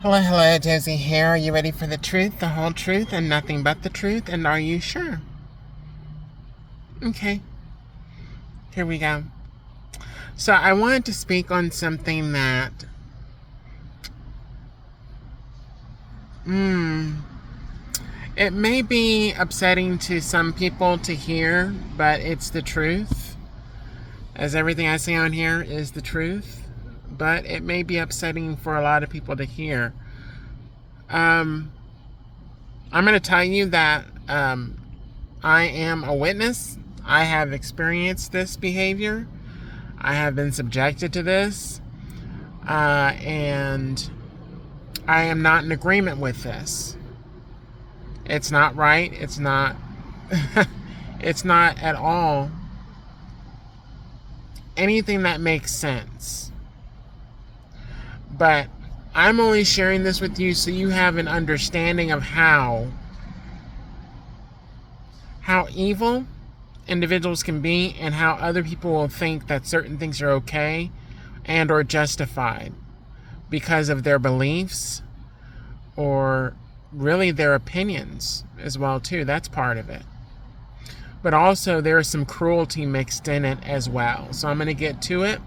Hello, hello, Josie here. Are you ready for the truth, the whole truth, and nothing but the truth? And are you sure? Okay, here we go. So I wanted to speak on something that, it may be upsetting to some people to hear, but it's the truth. As everything I say on here is the truth, but it may be upsetting for a lot of people to hear. I'm going to tell you that I am a witness. I have experienced this behavior. I have been subjected to this. And I am not in agreement with this. It's not right. It's not it's not at all anything that makes sense. But I'm only sharing this with you so you have an understanding of how evil individuals can be and how other people will think that certain things are okay and or justified because of their beliefs or really their opinions as well too. That's part of it. But also there's some cruelty mixed in it as well. So I'm going to get to it.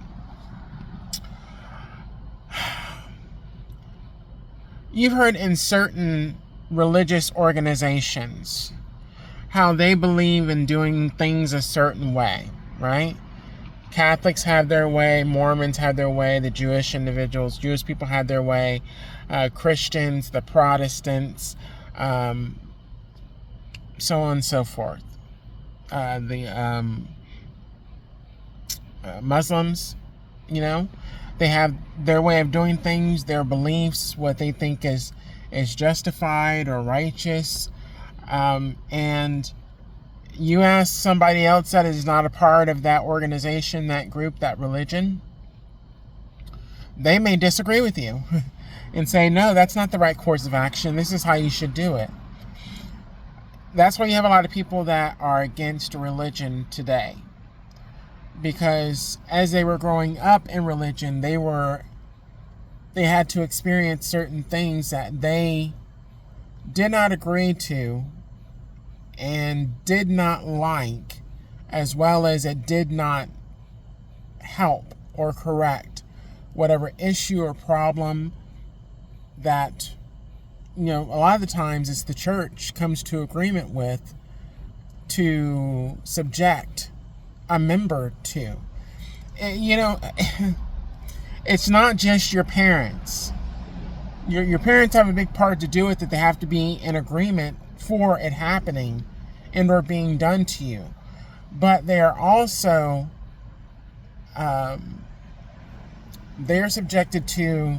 You've heard in certain religious organizations how they believe in doing things a certain way, right? Catholics have their way, Mormons have their way, the Jewish people have their way, Christians, the Protestants, so on and so forth. The Muslims, they have their way of doing things, their beliefs, what they think is justified or righteous. And you ask somebody else that is not a part of that organization, that group, that religion, they may disagree with you and say, no, that's not the right course of action. This is how you should do it. That's why you have a lot of people that are against religion today. Because as they were growing up in religion, they had to experience certain things that they did not agree to and did not like, as well as it did not help or correct whatever issue or problem that, a lot of the times it's the church comes to agreement with to subject a member to. It's not just your parents. Your parents have a big part to do with it. They have to be in agreement for it happening and or being done to you. But they are also they're subjected to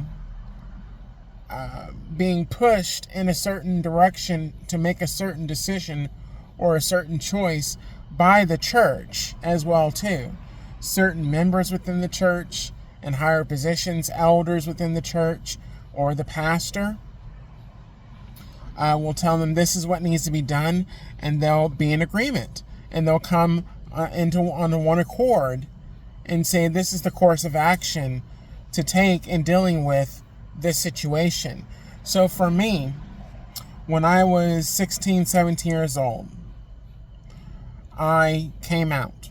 being pushed in a certain direction to make a certain decision or a certain choice by the church as well too. Certain members within the church and higher positions, elders within the church, or the pastor will tell them this is what needs to be done, and they'll be in agreement, and they'll come on one accord and say this is the course of action to take in dealing with this situation. So for me, when I was 16, 17 years old, I came out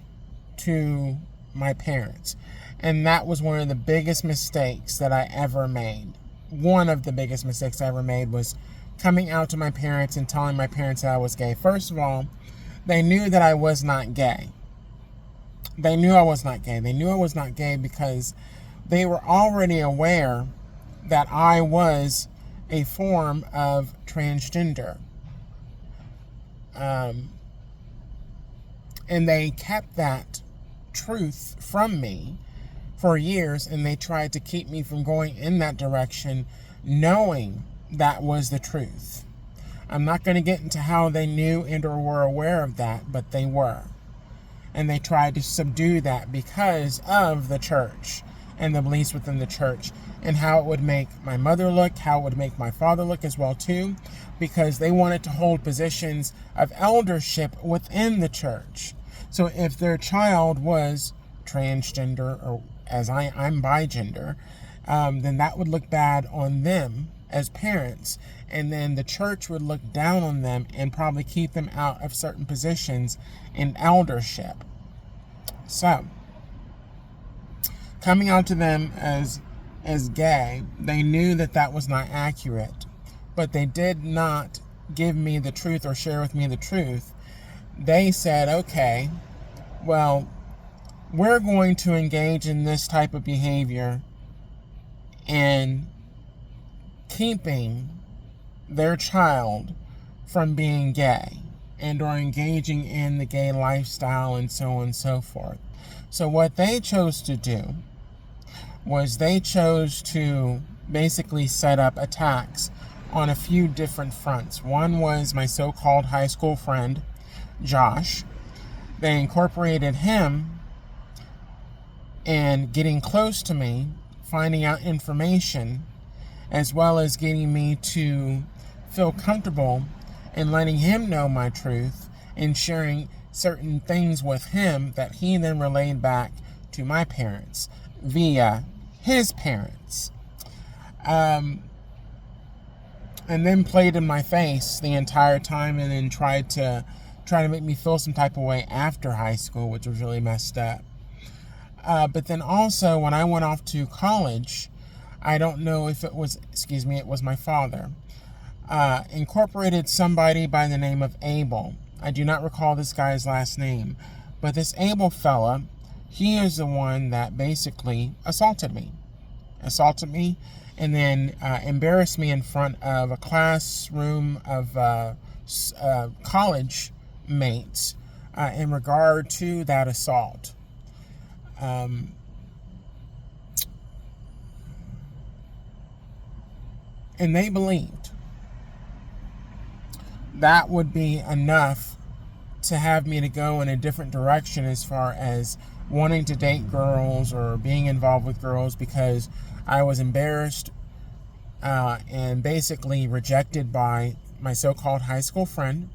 to my parents, and that was one of the biggest mistakes that I ever made. One of the biggest mistakes I ever made was coming out to my parents and telling my parents that I was gay. First of all, they knew that I was not gay. They knew I was not gay. They knew I was not gay because they were already aware that I was a form of transgender. And they kept that truth from me for years, and they tried to keep me from going in that direction, knowing that was the truth. I'm not going to get into how they knew and or were aware of that, but they were. And they tried to subdue that because of the church and the beliefs within the church and how it would make my mother look, how it would make my father look as well too, because they wanted to hold positions of eldership within the church. So if their child was transgender, or as I'm bigender, then that would look bad on them as parents, and then the church would look down on them and probably keep them out of certain positions in eldership. So, coming out to them as gay, they knew that that was not accurate, but they did not give me the truth or share with me the truth. They said, okay, well, we're going to engage in this type of behavior and keeping their child from being gay and or engaging in the gay lifestyle and so on and so forth. So what they chose to do was they chose to basically set up attacks on a few different fronts. One was my so-called high school friend, Josh. They incorporated him in getting close to me, finding out information, as well as getting me to feel comfortable in letting him know my truth and sharing certain things with him that he then relayed back to my parents via his parents. And then played in my face the entire time, and then tried to make me feel some type of way after high school, which was really messed up. But then also when I went off to college, I don't know if it was my father, incorporated somebody by the name of Abel. I do not recall this guy's last name, but this Abel fella, he is the one that basically assaulted me, and then embarrassed me in front of a classroom of college mates in regard to that assault. And they believed that would be enough to have me to go in a different direction as far as wanting to date girls or being involved with girls, because I was embarrassed and basically rejected by my so-called high school friend,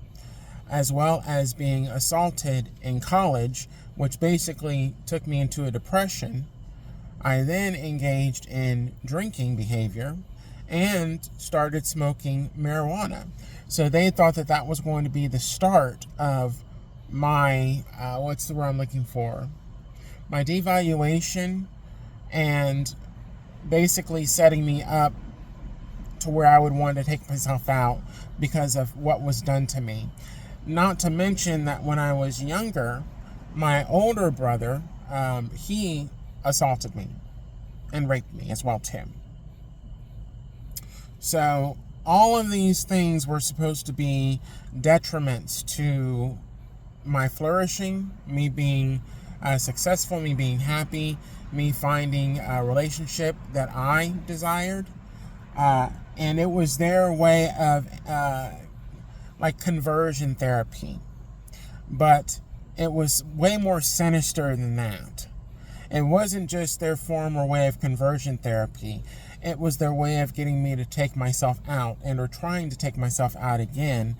as well as being assaulted in college, which basically took me into a depression. I then engaged in drinking behavior and started smoking marijuana. So they thought that that was going to be the start of my, what's the word I'm looking for? My devaluation, and basically setting me up to where I would want to take myself out because of what was done to me. Not to mention that when I was younger, my older brother, he assaulted me and raped me as well too. So all of these things were supposed to be detriments to my flourishing, me being successful, me being happy, me finding a relationship that I desired. And it was their way of like conversion therapy. But it was way more sinister than that. It wasn't just their form or way of conversion therapy. It was their way of getting me to take myself out, and or trying to take myself out again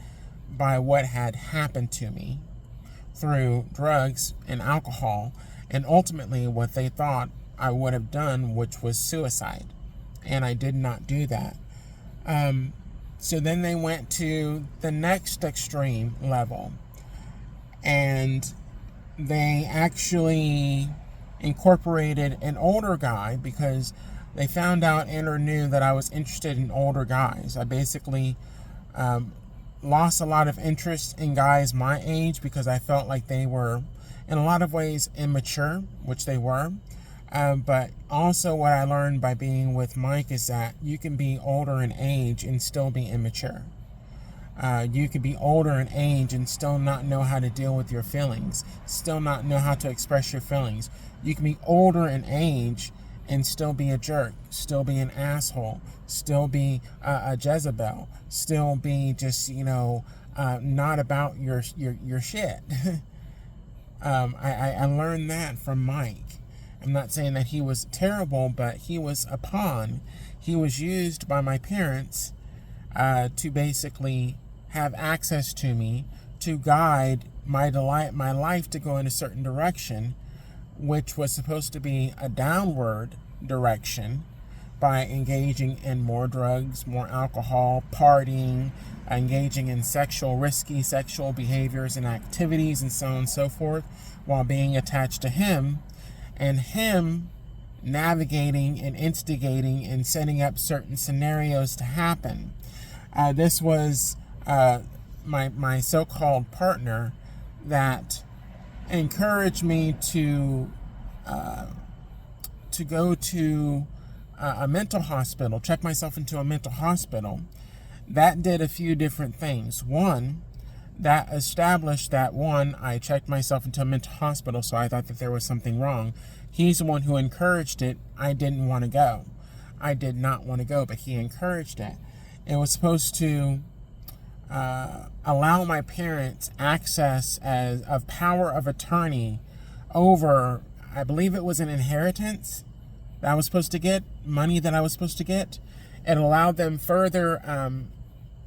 by what had happened to me through drugs and alcohol, and ultimately what they thought I would have done, which was suicide. And I did not do that. So then they went to the next extreme level, and they actually incorporated an older guy because they found out and or knew that I was interested in older guys. I basically lost a lot of interest in guys my age because I felt like they were in a lot of ways immature, which they were. But also what I learned by being with Mike is that you can be older in age and still be immature. You could be older in age and still not know how to deal with your feelings, still not know how to express your feelings. You can be older in age and still be a jerk, still be an asshole, still be a Jezebel, still be just, not about your shit. I learned that from Mike. I'm not saying that he was terrible, but he was a pawn. He was used by my parents to basically have access to me, to guide my life to go in a certain direction, which was supposed to be a downward direction, by engaging in more drugs, more alcohol, partying, engaging in risky sexual behaviors and activities, and so on and so forth, while being attached to him, and him navigating and instigating and setting up certain scenarios to happen. This was my so-called partner that encouraged me to go to a mental hospital, check myself into a mental hospital. That did a few different things. One, that established that, I checked myself into a mental hospital, so I thought that there was something wrong. He's the one who encouraged it. I didn't want to go. I did not want to go, but he encouraged it. It was supposed to allow my parents access of power of attorney over, I believe it was an inheritance that I was supposed to get, money that I was supposed to get. It allowed them further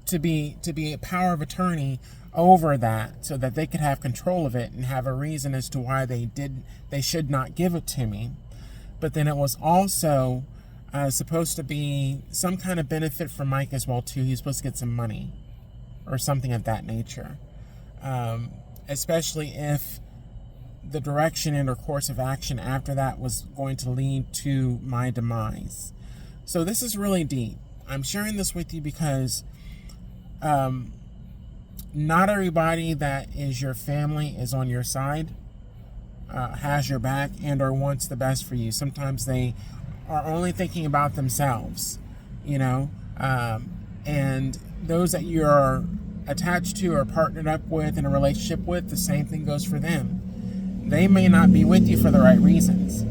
to be a power of attorney over that, so that they could have control of it and have a reason as to why they should not give it to me. But then it was also supposed to be some kind of benefit for Mike as well too. He's supposed to get some money or something of that nature, especially if the direction and or course of action after that was going to lead to my demise. So this is really deep. I'm sharing this with you because not everybody that is your family is on your side, has your back, and or wants the best for you. Sometimes they are only thinking about themselves, and those that you're attached to or partnered up with in a relationship with, the same thing goes for them. They may not be with you for the right reasons.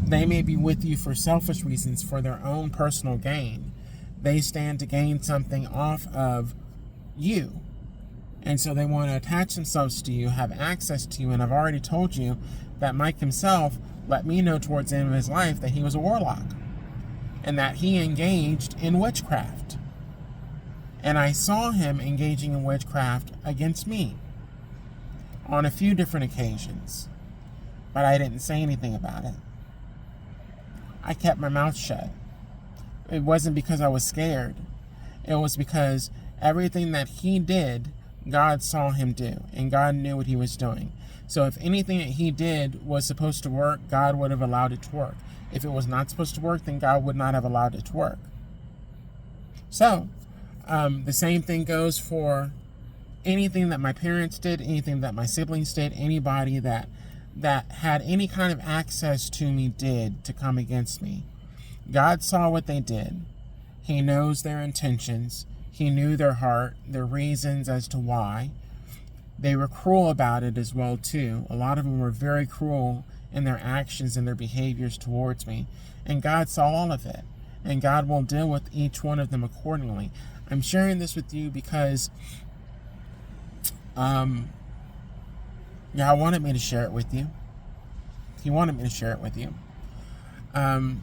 They may be with you for selfish reasons, for their own personal gain. They stand to gain something off of you. And so they want to attach themselves to you, have access to you. And I've already told you that Mike himself let me know towards the end of his life that he was a warlock and that he engaged in witchcraft. And I saw him engaging in witchcraft against me on a few different occasions, but I didn't say anything about it. I kept my mouth shut. It wasn't because I was scared. It was because everything that he did, God saw him do, and God knew what he was doing. So if anything that he did was supposed to work, God would have allowed it to work. If it was not supposed to work, then God would not have allowed it to work. So, the same thing goes for anything that my parents did, anything that my siblings did, anybody that had any kind of access to me did to come against me. God saw what they did. He knows their intentions. He knew their heart, their reasons as to why. They were cruel about it as well too. A lot of them were very cruel in their actions and their behaviors towards me. And God saw all of it. And God will deal with each one of them accordingly. I'm sharing this with you because God wanted me to share it with you. He wanted me to share it with you.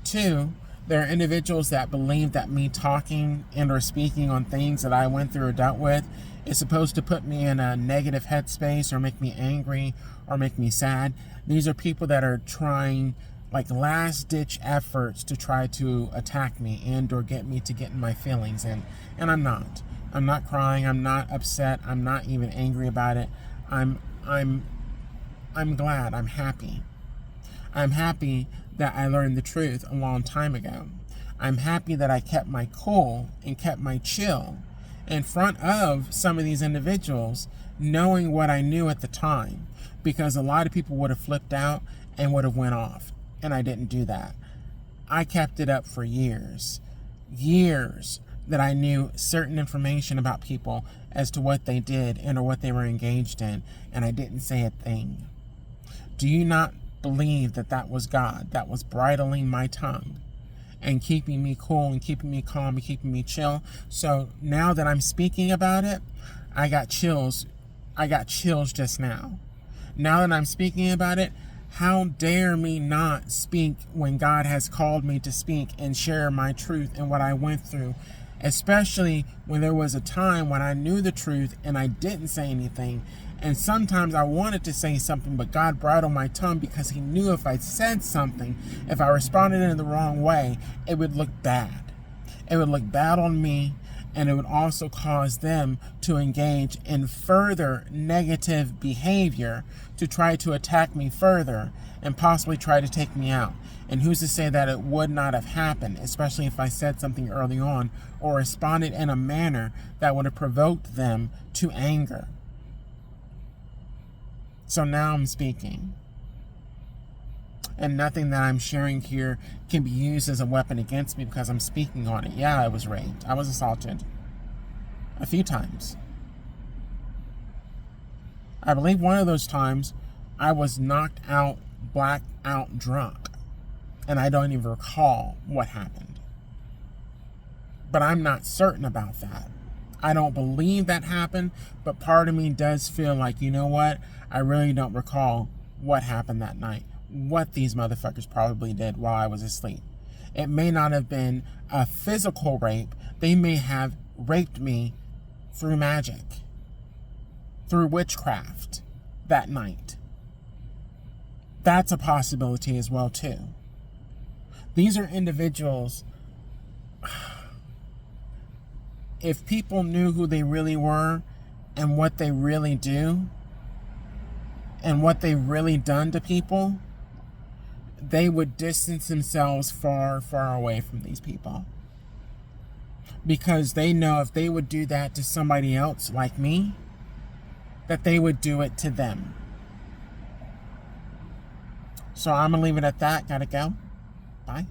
Two, there are individuals that believe that me talking and or speaking on things that I went through or dealt with is supposed to put me in a negative headspace or make me angry or make me sad. These are people that are trying like last-ditch efforts to try to attack me and or get me to get in my feelings. And I'm not. I'm not crying. I'm not upset. I'm not even angry about it. I'm glad. I'm happy. I'm happy that I learned the truth a long time ago. I'm happy that I kept my cool and kept my chill in front of some of these individuals, knowing what I knew at the time, because a lot of people would have flipped out and would have went off, and I didn't do that. I kept it up for years that I knew certain information about people as to what they did and or what they were engaged in, and I didn't say a thing. Do you not believe that that was God that was bridling my tongue and keeping me cool and keeping me calm and keeping me chill? So now that I'm speaking about it, I got chills just now. Now that I'm speaking about it, how dare me not speak when God has called me to speak and share my truth and what I went through, especially when there was a time when I knew the truth and I didn't say anything, And sometimes I wanted to say something, but God bridled my tongue because he knew if I said something, if I responded in the wrong way, it would look bad. It would look bad on me, and it would also cause them to engage in further negative behavior to try to attack me further and possibly try to take me out. And who's to say that it would not have happened, especially if I said something early on or responded in a manner that would have provoked them to anger. So now I'm speaking. And nothing that I'm sharing here can be used as a weapon against me because I'm speaking on it. Yeah, I was raped. I was assaulted a few times. I believe one of those times I was knocked out, blacked out, drunk. And I don't even recall what happened. But I'm not certain about that. I don't believe that happened, but part of me does feel like, you know what? I really don't recall what happened that night. What these motherfuckers probably did while I was asleep. It may not have been a physical rape. They may have raped me through magic, through witchcraft that night. That's a possibility as well, too. These are individuals, if people knew who they really were and what they really do and what they've really done to people, they would distance themselves far, far away from these people. Because they know if they would do that to somebody else like me, that they would do it to them. So I'm going to leave it at that. Gotta go. Bye.